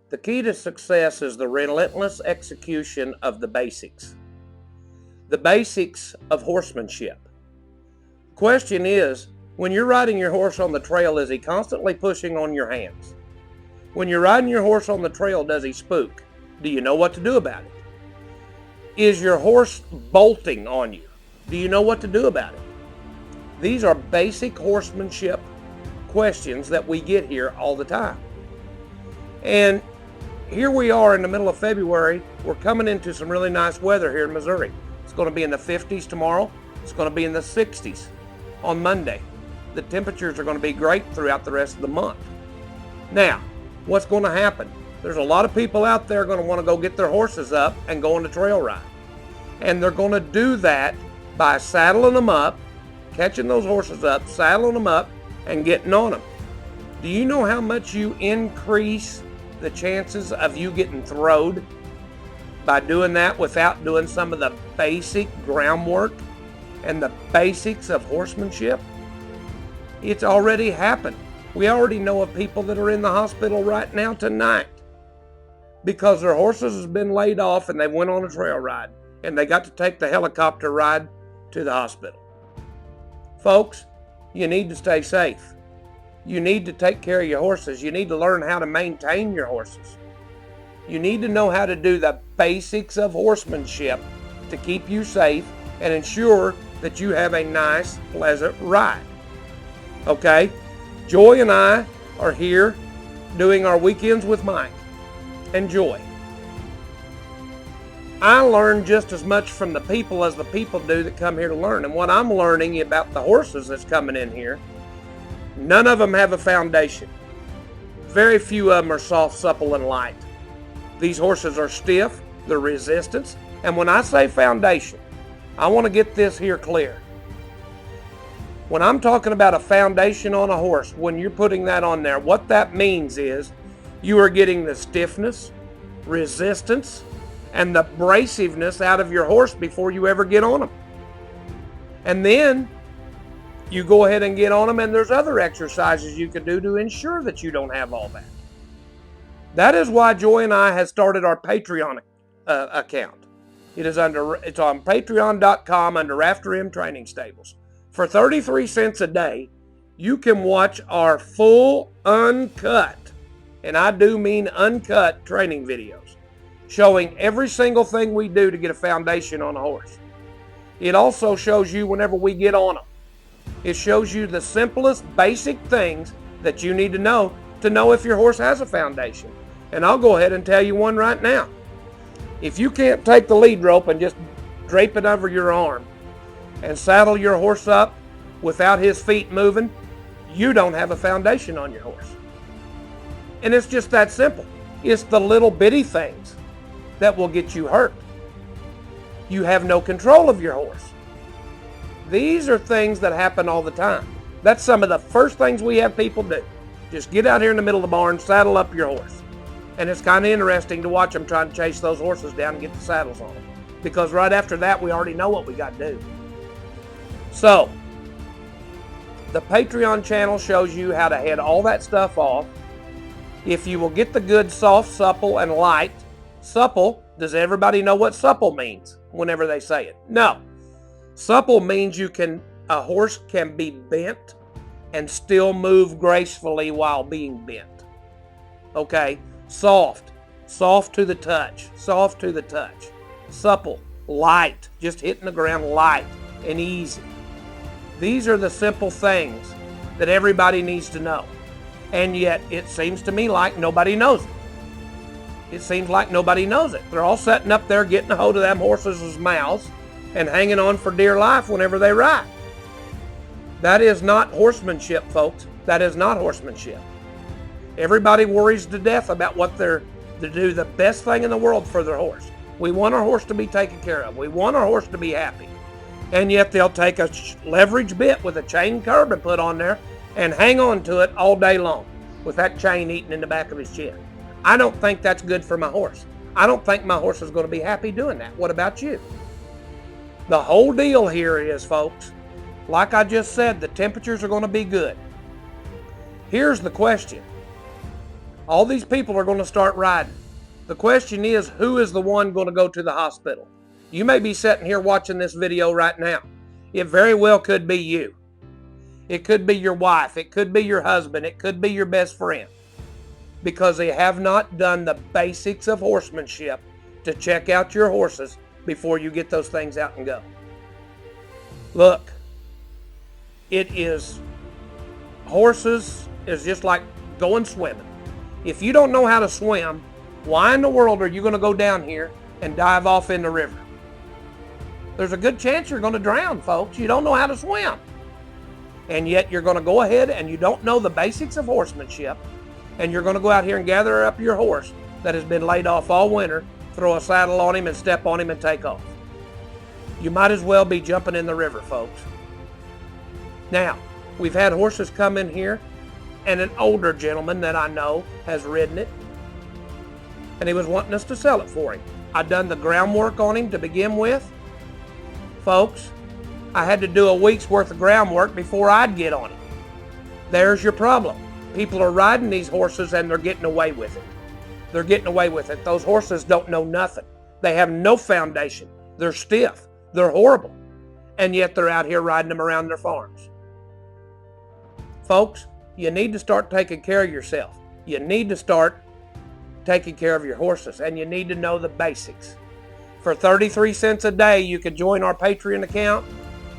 The key to success is the relentless execution of the basics. The basics of horsemanship. Question is, when you're riding your horse on the trail, is he constantly pushing on your hands? When you're riding your horse on the trail, does he spook? Do you know what to do about it? Is your horse bolting on you? Do you know what to do about it? These are basic horsemanship questions that we get here all the time. And here we are in the middle of February. We're coming into some really nice weather here in Missouri. It's going to be in the 50s tomorrow. It's going to be in the 60s on Monday. The temperatures are going to be great throughout the rest of the month. Now, what's going to happen? There's a lot of people out there going to want to go get their horses up and go on a trail ride. And they're going to do that by saddling them up, catching those horses up, saddling them up, and getting on them. Do you know how much you increase the chances of you getting throwed by doing that without doing some of the basic groundwork and the basics of horsemanship? It's already happened. We already know of people that are in the hospital right now tonight because their horses has been laid off and they went on a trail ride and they got to take the helicopter ride to the hospital. Folks, you need to stay safe. You need to take care of your horses. You need to learn how to maintain your horses. You need to know how to do the basics of horsemanship to keep you safe and ensure that you have a nice, pleasant ride. Okay? Joy and I are here doing our Weekends with Mike and Joy. I learn just as much from the people as the people do that come here to learn. And what I'm learning about the horses that's coming in here, none of them have a foundation. Very few of them are soft, supple, and light. These horses are stiff, they're resistant. And when I say foundation, I want to get this here clear. When I'm talking about a foundation on a horse, when you're putting that on there, what that means is you are getting the stiffness, resistance, and the abrasiveness out of your horse before you ever get on them. And then you go ahead and get on them, and there's other exercises you can do to ensure that you don't have all that. That is why Joy and I have started our Patreon account. It's on patreon.com under After Him Training Stables. For 33 cents a day, you can watch our full uncut, and I do mean uncut, training videos, showing every single thing we do to get a foundation on a horse. It also shows you whenever we get on them. It shows you the simplest, basic things that you need to know if your horse has a foundation. And I'll go ahead and tell you one right now. If you can't take the lead rope and just drape it over your arm and saddle your horse up without his feet moving, you don't have a foundation on your horse. And it's just that simple. It's the little bitty things that will get you hurt. You have no control of your horse. These are things that happen all the time. That's some of the first things we have people do. Just get out here in the middle of the barn, saddle up your horse. And it's kind of interesting to watch them trying to chase those horses down and get the saddles on them. Because right after that, we already know what we got to do. So, the Patreon channel shows you how to head all that stuff off. If you will get the good, soft, supple, and light. Supple, does everybody know what supple means whenever they say it? No. Supple means a horse can be bent and still move gracefully while being bent. Okay? Soft to the touch, Supple, light, just hitting the ground light and easy. These are the simple things that everybody needs to know. And yet, it seems to me like nobody knows it. It seems like nobody knows it. They're all sitting up there getting a hold of them horses' mouths and hanging on for dear life whenever they ride. That is not horsemanship, folks. That is not horsemanship. Everybody worries to death about what they're to do the best thing in the world for their horse. We want our horse to be taken care of. We want our horse to be happy. And yet they'll take a leverage bit with a chain curb and put on there and hang on to it all day long with that chain eating in the back of his chin. I don't think that's good for my horse. I don't think my horse is going to be happy doing that. What about you? The whole deal here is, folks, like I just said, the temperatures are going to be good. Here's the question. All these people are going to start riding. The question is, who is the one going to go to the hospital? You may be sitting here watching this video right now. It very well could be you. It could be your wife. It could be your husband. It could be your best friend. Because they have not done the basics of horsemanship to check out your horses before you get those things out and go. Look, horses is just like going swimming. If you don't know how to swim, why in the world are you going to go down here and dive off in the river? There's a good chance you're going to drown, folks. You don't know how to swim. And yet you're going to go ahead and you don't know the basics of horsemanship, and you're going to go out here and gather up your horse that has been laid off all winter, throw a saddle on him and step on him and take off. You might as well be jumping in the river, folks. Now, we've had horses come in here, and an older gentleman that I know has ridden it, and he was wanting us to sell it for him. I done the groundwork on him to begin with. Folks, I had to do a week's worth of groundwork before I'd get on him. There's your problem. People are riding these horses and they're getting away with it. They're getting away with it. Those horses don't know nothing. They have no foundation. They're stiff. They're horrible. And yet they're out here riding them around their farms. Folks, you need to start taking care of yourself. You need to start taking care of your horses, and you need to know the basics. For 33 cents a day, you can join our Patreon account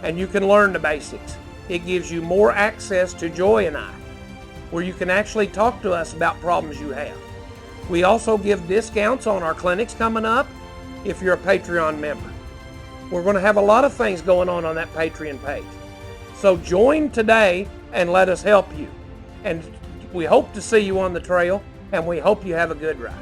and you can learn the basics. It gives you more access to Joy and I, where you can actually talk to us about problems you have. We also give discounts on our clinics coming up if you're a Patreon member. We're going to have a lot of things going on that Patreon page. So join today and let us help you. And we hope to see you on the trail, and we hope you have a good ride.